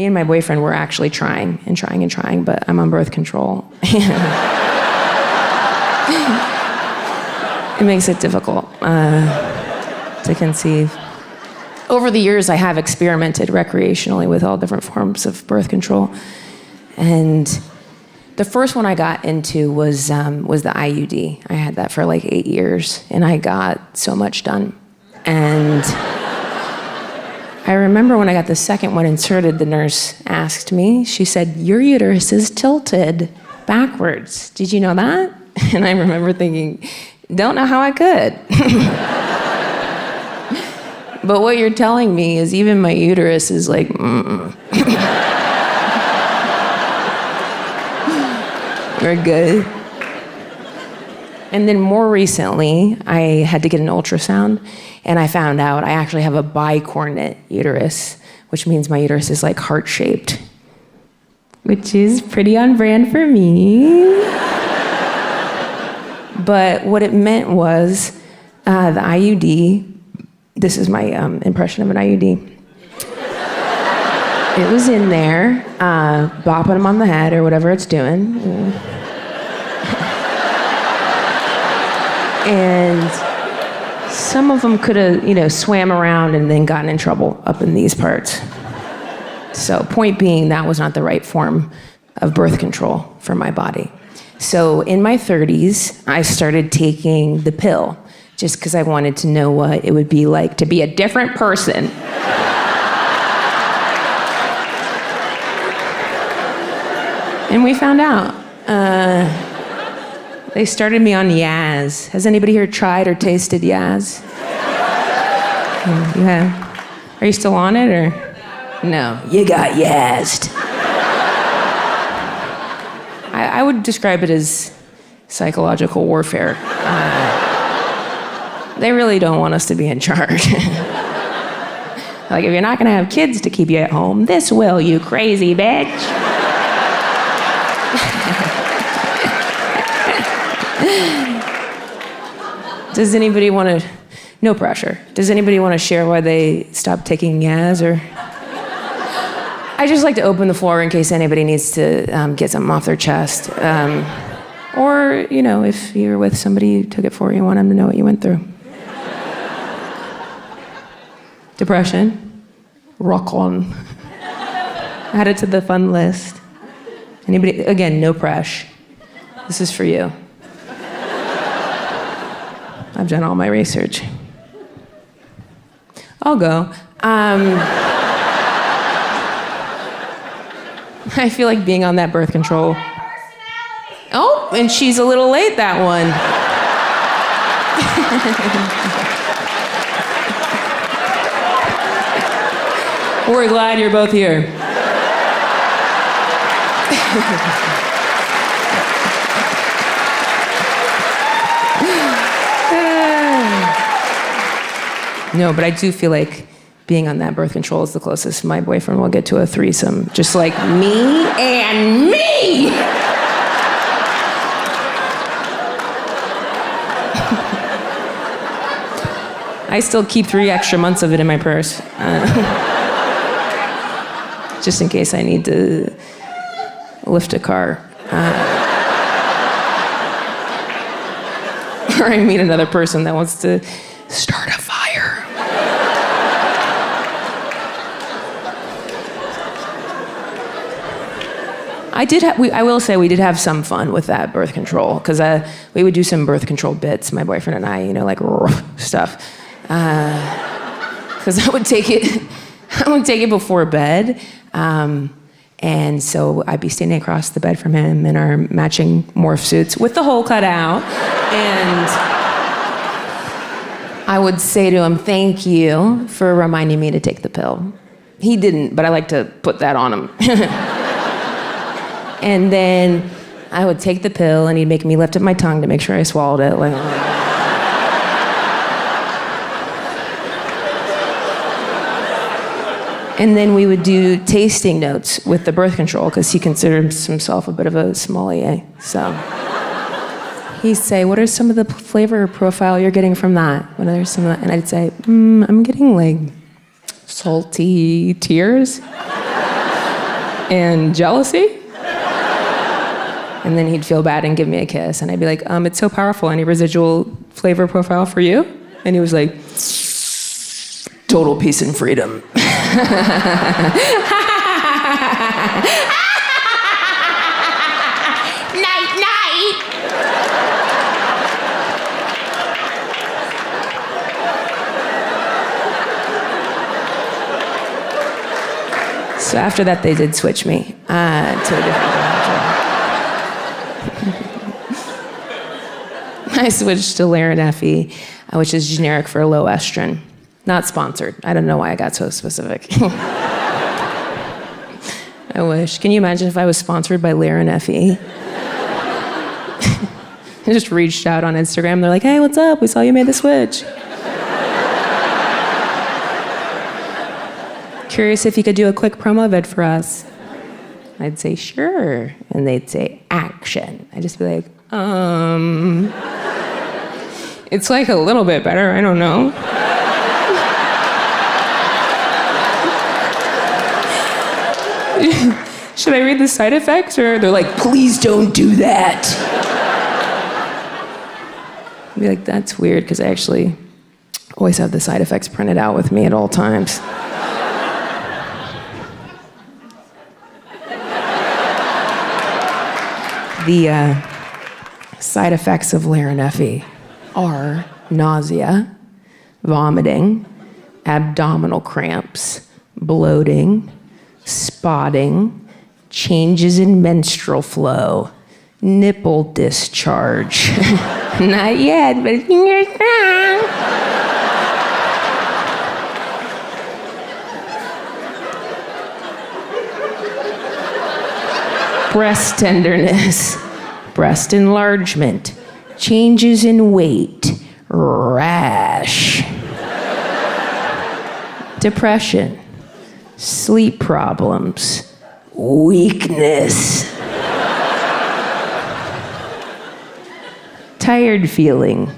Me and my boyfriend were actually trying, but I'm on birth control. It makes it difficult to conceive. Over the years, I have experimented recreationally with all different forms of birth control. And the first one I got into was the IUD. I had that for like 8 years, and I got so much done. And I remember when I got the second one inserted, the nurse asked me, she said, "Your uterus is tilted backwards. Did you know that?" And I remember thinking, don't know how I could. But what you're telling me is even my uterus is like, We're good. And then more recently, I had to get an ultrasound, and I found out I actually have a bicornate uterus, which means my uterus is like heart-shaped, which is pretty on brand for me. But what it meant was the IUD, this is my impression of an IUD. It was in there, bopping him on the head or whatever it's doing. And some of them could have, swam around and then gotten in trouble up in these parts. So point being, that was not the right form of birth control for my body. So in my 30s, I started taking the pill just because I wanted to know what it would be like to be a different person. And we found out. They started me on Yaz. Has anybody here tried or tasted Yaz? You have? Are you still on it, or? No, you got Yazzed. I would describe it as psychological warfare. They really don't want us to be in charge. Like, if you're not gonna have kids to keep you at home, this will, you crazy bitch. Does anybody want to, no pressure, does anybody want to share why they stopped taking Yaz, or? I just like to open the floor in case anybody needs to get something off their chest. Or, if you're with somebody who took it for you, want them to know what you went through. Depression, rock on. Add it to the fun list. Anybody, again, no pressure. This is for you. I've done all my research. I'll go. I feel like being on that birth control. Oh, and she's a little late, that one. We're glad you're both here. No, but I do feel like being on that birth control is the closest my boyfriend will get to a threesome. Just like me and me! I still keep 3 extra months of it in my purse. Just in case I need to lift a car. Or I meet another person that wants to start a fire. I will say we did have some fun with that birth control, because we would do some birth control bits, my boyfriend and I, like stuff. Because I would take it before bed. And so I'd be standing across the bed from him in our matching morph suits with the hole cut out. And I would say to him, "Thank you for reminding me to take the pill." He didn't, but I like to put that on him. And then I would take the pill, and he'd make me lift up my tongue to make sure I swallowed it. Like, and then we would do tasting notes with the birth control, because he considers himself a bit of a sommelier. So he'd say, "What are some of the flavor profile you're getting from that? What are some of that?" And I'd say, "I'm getting like salty tears." and jealousy. And then he'd feel bad and give me a kiss. And I'd be like, it's so powerful. Any residual flavor profile for you? And he was like, total peace and freedom. Night, night. So after that, they did switch me to a different I switched to Laraneffy, which is generic for low estrogen. Not sponsored. I don't know why I got so specific. I wish. Can you imagine if I was sponsored by Laraneffy? I just reached out on Instagram. They're like, hey, what's up? We saw you made the switch. Curious if you could do a quick promo vid for us. I'd say, sure. And they'd say, action. I'd just be like, It's like a little bit better, I don't know. Should I read the side effects? Or they're like, please don't do that. I'd be like, that's weird, because I actually always have the side effects printed out with me at all times. The side effects of Laraneffy are nausea, vomiting, abdominal cramps, bloating, spotting, changes in menstrual flow, nipple discharge. Not yet, but fingers crossed. Breast tenderness, breast enlargement, changes in weight, rash, depression, sleep problems, weakness, tired feeling,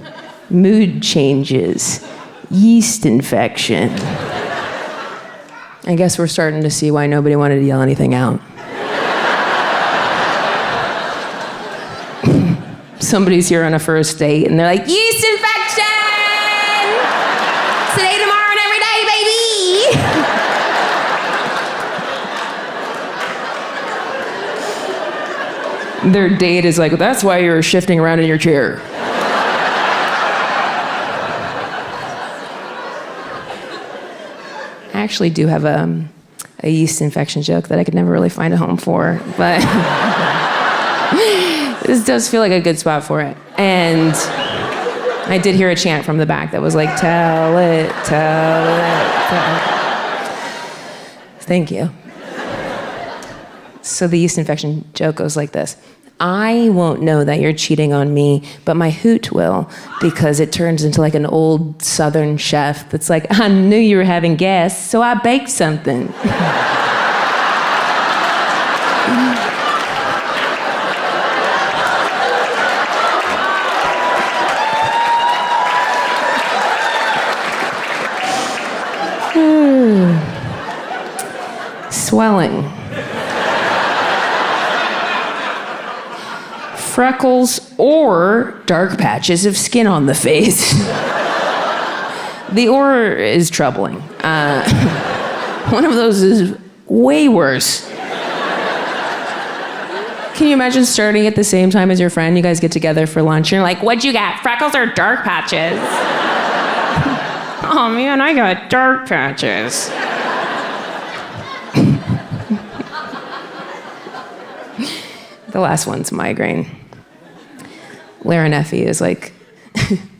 mood changes, yeast infection. I guess we're starting to see why nobody wanted to yell anything out. Somebody's here on a first date and they're like, yeast infection! Today, tomorrow, and every day, baby! Their date is like, that's why you're shifting around in your chair. I actually do have a yeast infection joke that I could never really find a home for, but this does feel like a good spot for it. And I did hear a chant from the back that was like, tell it, tell it, tell it. Thank you. So the yeast infection joke goes like this. I won't know that you're cheating on me, but my hoot will, because it turns into like an old Southern chef that's like, I knew you were having gas, so I baked something. Swelling. Freckles or dark patches of skin on the face. The or is troubling. One of those is way worse. Can you imagine starting at the same time as your friend? You guys get together for lunch and you're like, what'd you get? Freckles or dark patches? Oh man, I got dark patches. The last one's migraine. Laraneffy is like,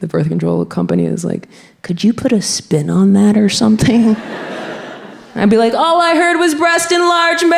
the birth control company is like, could you put a spin on that or something? I'd be like, all I heard was breast enlargement.